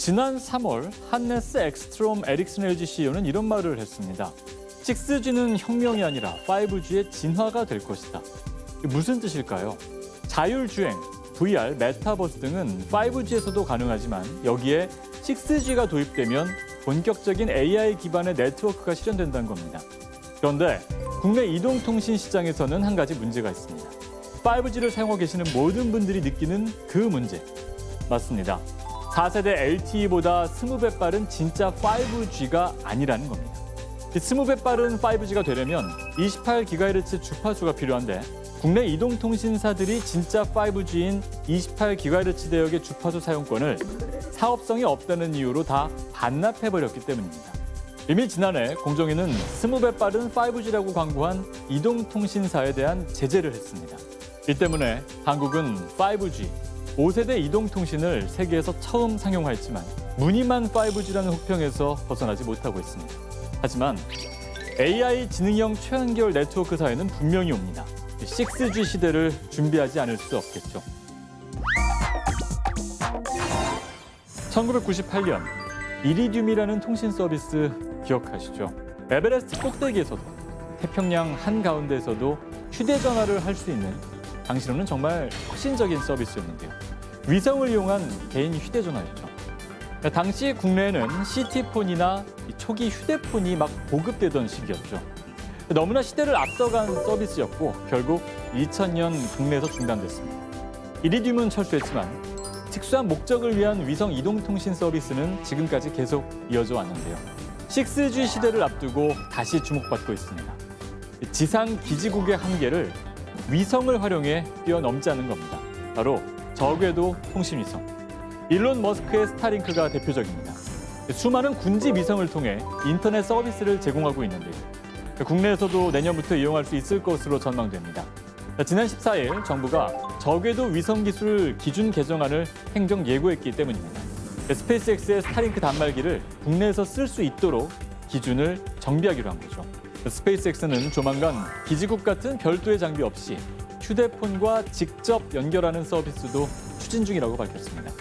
지난 3월 한네스 엑스트롬 에릭슨 LG CEO는 이런 말을 했습니다. 6G는 혁명이 아니라 5G의 진화가 될 것이다. 무슨 뜻일까요? 자율주행, VR, 메타버스 등은 5G에서도 가능하지만 여기에 6G가 도입되면 본격적인 AI 기반의 네트워크가 실현된다는 겁니다. 그런데 국내 이동통신 시장에서는 한 가지 문제가 있습니다. 5G를 사용하고 계시는 모든 분들이 느끼는 그 문제. 맞습니다. 4세대 LTE보다 20배 빠른 진짜 5G가 아니라는 겁니다. 20배 빠른 5G가 되려면 28GHz 주파수가 필요한데 국내 이동통신사들이 진짜 5G인 28GHz 대역의 주파수 사용권을 사업성이 없다는 이유로 다 반납해버렸기 때문입니다. 이미 지난해 공정위는 20배 빠른 5G라고 광고한 이동통신사에 대한 제재를 했습니다. 이 때문에 한국은 5G, 5세대 이동통신을 세계에서 처음 상용화했지만 무늬만 5G라는 혹평에서 벗어나지 못하고 있습니다. 하지만 AI 지능형 최한결 네트워크 사회는 분명히 옵니다. 6G 시대를 준비하지 않을 수 없겠죠. 1998년 이리듐이라는 통신 서비스 기억하시죠? 에베레스트 꼭대기에서도 태평양 한가운데에서도 휴대전화를 할 수 있는 당시로는 정말 혁신적인 서비스였는데요. 위성을 이용한 개인 휴대전화였죠. 당시 국내에는 CT폰이나 초기 휴대폰이 막 보급되던 시기였죠. 너무나 시대를 앞서간 서비스였고 결국 2000년 국내에서 중단됐습니다. 이리듐은 철수했지만 특수한 목적을 위한 위성 이동통신 서비스는 지금까지 계속 이어져 왔는데요. 6G 시대를 앞두고 다시 주목받고 있습니다. 지상 기지국의 한계를 위성을 활용해 뛰어넘자는 겁니다. 바로 저궤도 통신위성. 일론 머스크의 스타링크가 대표적입니다. 수많은 군지 위성을 통해 인터넷 서비스를 제공하고 있는데요. 국내에서도 내년부터 이용할 수 있을 것으로 전망됩니다. 지난 14일 정부가 저궤도 위성 기술 기준 개정안을 행정 예고했기 때문입니다. 스페이스X의 스타링크 단말기를 국내에서 쓸 수 있도록 기준을 정비하기로 한 거죠. 스페이스X는 조만간 기지국 같은 별도의 장비 없이 휴대폰과 직접 연결하는 서비스도 추진 중이라고 밝혔습니다.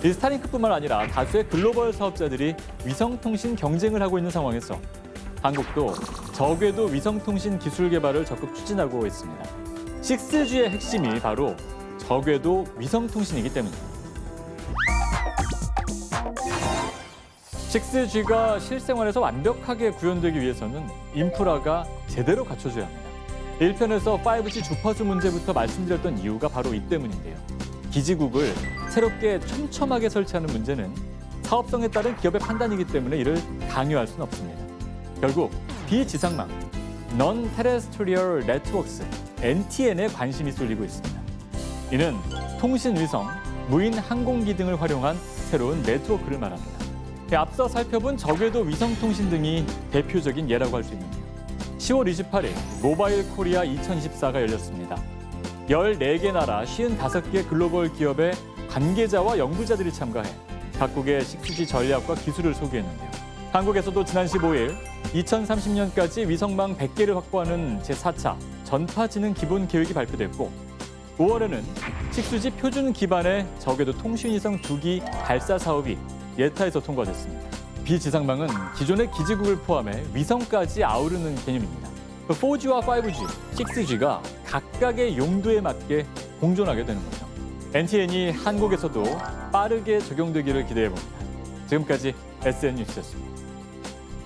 이 스타링크뿐만 아니라 다수의 글로벌 사업자들이 위성통신 경쟁을 하고 있는 상황에서 한국도 저궤도 위성통신 기술 개발을 적극 추진하고 있습니다. 6G의 핵심이 바로 저궤도 위성통신이기 때문입니다. 6G가 실생활에서 완벽하게 구현되기 위해서는 인프라가 제대로 갖춰져야 합니다. 1편에서 5G 주파수 문제부터 말씀드렸던 이유가 바로 이 때문인데요. 기지국을 새롭게 촘촘하게 설치하는 문제는 사업성에 따른 기업의 판단이기 때문에 이를 강요할 수는 없습니다. 결국 비지상망, Non-Terrestrial Networks, NTN에 관심이 쏠리고 있습니다. 이는 통신위성, 무인 항공기 등을 활용한 새로운 네트워크를 말합니다. 앞서 살펴본 저궤도 위성통신 등이 대표적인 예라고 할 수 있는데요. 10월 28일 모바일 코리아 2024가 열렸습니다. 14개 나라 55개 글로벌 기업의 관계자와 연구자들이 참가해 각국의 6G 전략과 기술을 소개했는데요. 한국에서도 지난 15일 2030년까지 위성망 100개를 확보하는 제4차 전파지능 기본 계획이 발표됐고 5월에는 6G 표준 기반의 저궤도 통신위성 2기 발사 사업이 예타에서 통과됐습니다. 비지상망은 기존의 기지국을 포함해 위성까지 아우르는 개념입니다. 4G와 5G, 6G가 각각의 용도에 맞게 공존하게 되는 거죠. NTN이 한국에서도 빠르게 적용되기를 기대해봅니다. 지금까지 SN 뉴스였습니다.